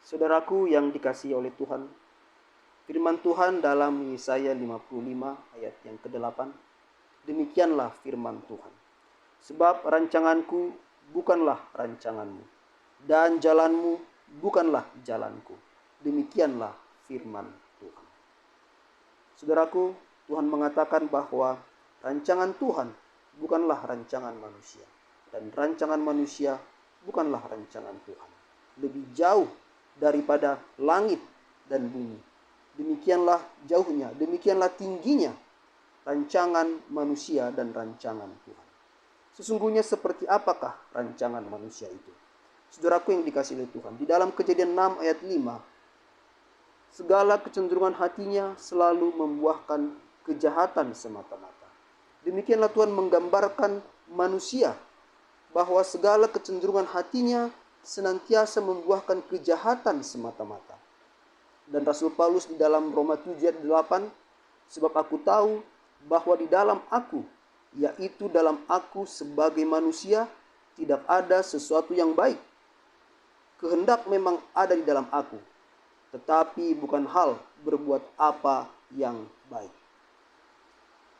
Saudaraku yang dikasihi oleh Tuhan, firman Tuhan dalam Yesaya 55 ayat yang ke-8, demikianlah firman Tuhan. Sebab rancanganku bukanlah rancanganmu, dan jalanmu bukanlah jalanku. Demikianlah firman Tuhan. Saudaraku, Tuhan mengatakan bahwa rancangan Tuhan bukanlah rancangan manusia, dan rancangan manusia bukanlah rancangan Tuhan. Lebih jauh daripada langit dan bumi. Demikianlah jauhnya, demikianlah tingginya rancangan manusia dan rancangan Tuhan. Sesungguhnya seperti apakah rancangan manusia itu? Saudaraku yang dikasihi oleh Tuhan, di dalam Kejadian 6 ayat 5, segala kecenderungan hatinya selalu membuahkan kejahatan semata-mata. Demikianlah Tuhan menggambarkan manusia, bahwa segala kecenderungan hatinya senantiasa membuahkan kejahatan semata-mata. Dan Rasul Paulus di dalam Roma 7 ayat 8, sebab aku tahu bahwa di dalam aku, yaitu dalam aku sebagai manusia, tidak ada sesuatu yang baik. Kehendak memang ada di dalam aku, tetapi bukan hal berbuat apa yang baik.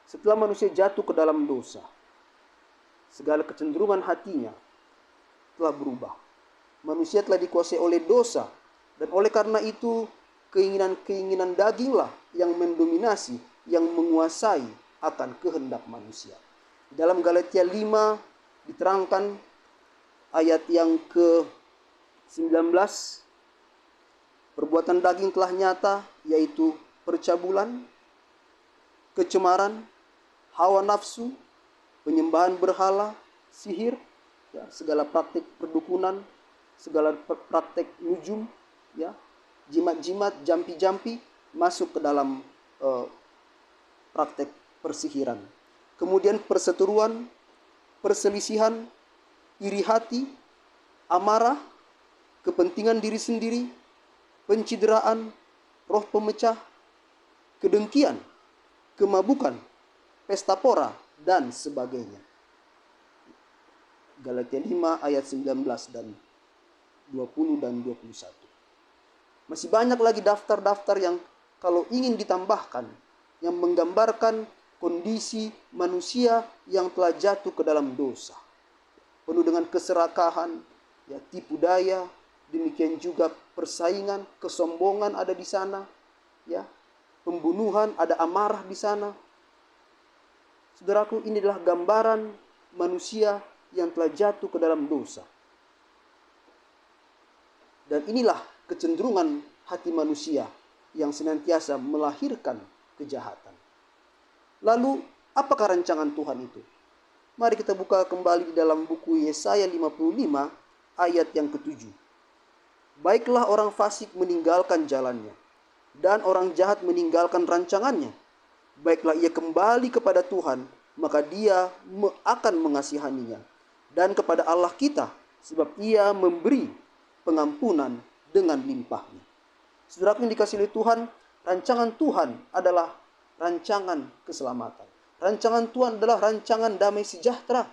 Setelah manusia jatuh ke dalam dosa, segala kecenderungan hatinya telah berubah. Manusia telah dikuasai oleh dosa, dan oleh karena itu keinginan-keinginan daginglah yang mendominasi, yang menguasai akan kehendak manusia. Dalam Galatia 5 diterangkan ayat yang ke-19, perbuatan daging telah nyata, yaitu percabulan, kecemaran, hawa nafsu, penyembahan berhala, sihir, segala praktik perdukunan, segala praktek nujum, jimat-jimat, jampi-jampi masuk ke dalam praktek persihiran. Kemudian perseteruan, perselisihan, iri hati, amarah, kepentingan diri sendiri, pencideraan, roh pemecah, kedengkian, kemabukan, pesta pora, dan sebagainya. Galatia 5 ayat 19 dan 20 dan 21. Masih banyak lagi daftar-daftar yang kalau ingin ditambahkan, yang menggambarkan kondisi manusia yang telah jatuh ke dalam dosa. Penuh dengan keserakahan, tipu daya, demikian juga persaingan, kesombongan ada di sana, pembunuhan, ada amarah di sana. Saudaraku, ini adalah gambaran manusia yang telah jatuh ke dalam dosa. Dan inilah kecenderungan hati manusia yang senantiasa melahirkan kejahatan. Lalu, apakah rancangan Tuhan itu? Mari kita buka kembali di dalam buku Yesaya 55 ayat yang ke-7. Baiklah orang fasik meninggalkan jalannya, dan orang jahat meninggalkan rancangannya. Baiklah ia kembali kepada Tuhan, maka dia akan mengasihaninya. Dan kepada Allah kita, sebab ia memberi pengampunan dengan limpahnya. Saudaraku yang dikasihi oleh Tuhan, rancangan Tuhan adalah rancangan keselamatan. Rancangan Tuhan adalah rancangan damai sejahtera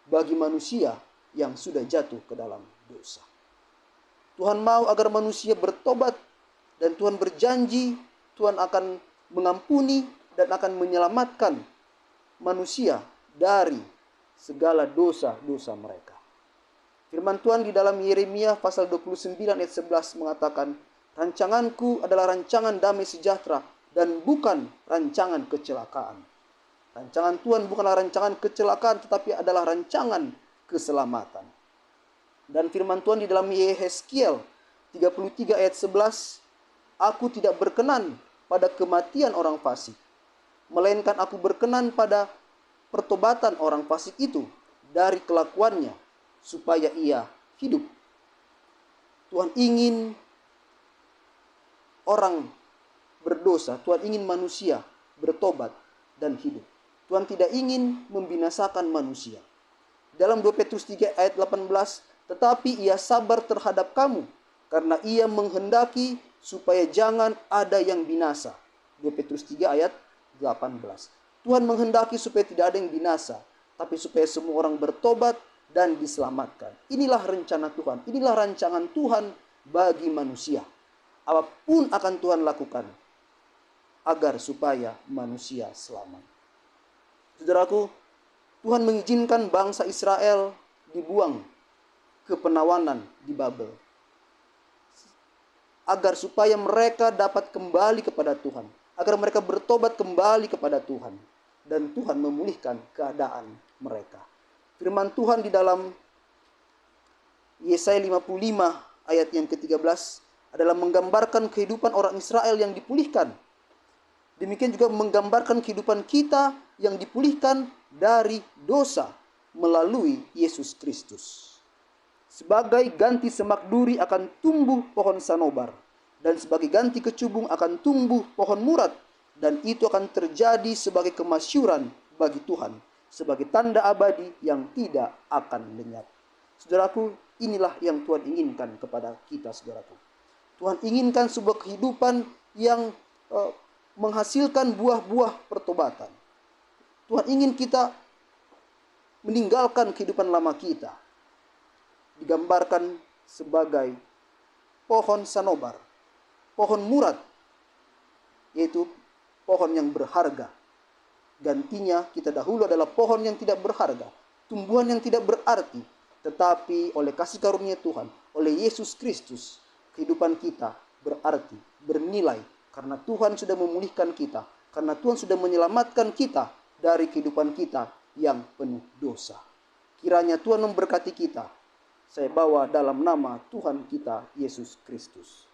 bagi manusia yang sudah jatuh ke dalam dosa. Tuhan mau agar manusia bertobat, dan Tuhan berjanji Tuhan akan mengampuni dan akan menyelamatkan manusia dari segala dosa-dosa mereka. Firman Tuhan di dalam Yeremia pasal 29 ayat 11 mengatakan, rancanganku adalah rancangan damai sejahtera dan bukan rancangan kecelakaan. Rancangan Tuhan bukanlah rancangan kecelakaan, tetapi adalah rancangan keselamatan. Dan firman Tuhan di dalam Yehezkiel 33 ayat 11, aku tidak berkenan pada kematian orang fasik, melainkan aku berkenan pada pertobatan orang fasik itu dari kelakuannya, supaya ia hidup. Tuhan ingin orang berdosa, Tuhan ingin manusia bertobat dan hidup. Tuhan tidak ingin membinasakan manusia. Dalam 2 Petrus 3 ayat 18, tetapi ia sabar terhadap kamu, karena ia menghendaki supaya jangan ada yang binasa. 2 Petrus 3 ayat 18. Tuhan menghendaki supaya tidak ada yang binasa, tapi supaya semua orang bertobat dan diselamatkan. Inilah rencana Tuhan, inilah rancangan Tuhan bagi manusia. Apapun akan Tuhan lakukan agar supaya manusia selamat. Saudaraku, Tuhan mengizinkan bangsa Israel dibuang ke penawanan di Babel, agar supaya mereka dapat kembali kepada Tuhan, agar mereka bertobat kembali kepada Tuhan, dan Tuhan memulihkan keadaan mereka. Firman Tuhan di dalam Yesaya 55 ayat yang ke-13 adalah menggambarkan kehidupan orang Israel yang dipulihkan. Demikian juga menggambarkan kehidupan kita yang dipulihkan dari dosa melalui Yesus Kristus. Sebagai ganti semak duri akan tumbuh pohon sanobar, dan sebagai ganti kecubung akan tumbuh pohon murad, dan itu akan terjadi sebagai kemasyuran bagi Tuhan, sebagai tanda abadi yang tidak akan lenyap. Saudaraku, inilah yang Tuhan inginkan kepada kita, saudaraku. Tuhan inginkan sebuah kehidupan yang menghasilkan buah-buah pertobatan. Tuhan ingin kita meninggalkan kehidupan lama kita. Digambarkan sebagai pohon sanobar, pohon murad, yaitu pohon yang berharga. Gantinya kita dahulu adalah pohon yang tidak berharga, tumbuhan yang tidak berarti, tetapi oleh kasih karunia Tuhan, oleh Yesus Kristus, kehidupan kita berarti, bernilai, karena Tuhan sudah memulihkan kita, karena Tuhan sudah menyelamatkan kita dari kehidupan kita yang penuh dosa. Kiranya Tuhan memberkati kita. Saya bawa dalam nama Tuhan kita Yesus Kristus.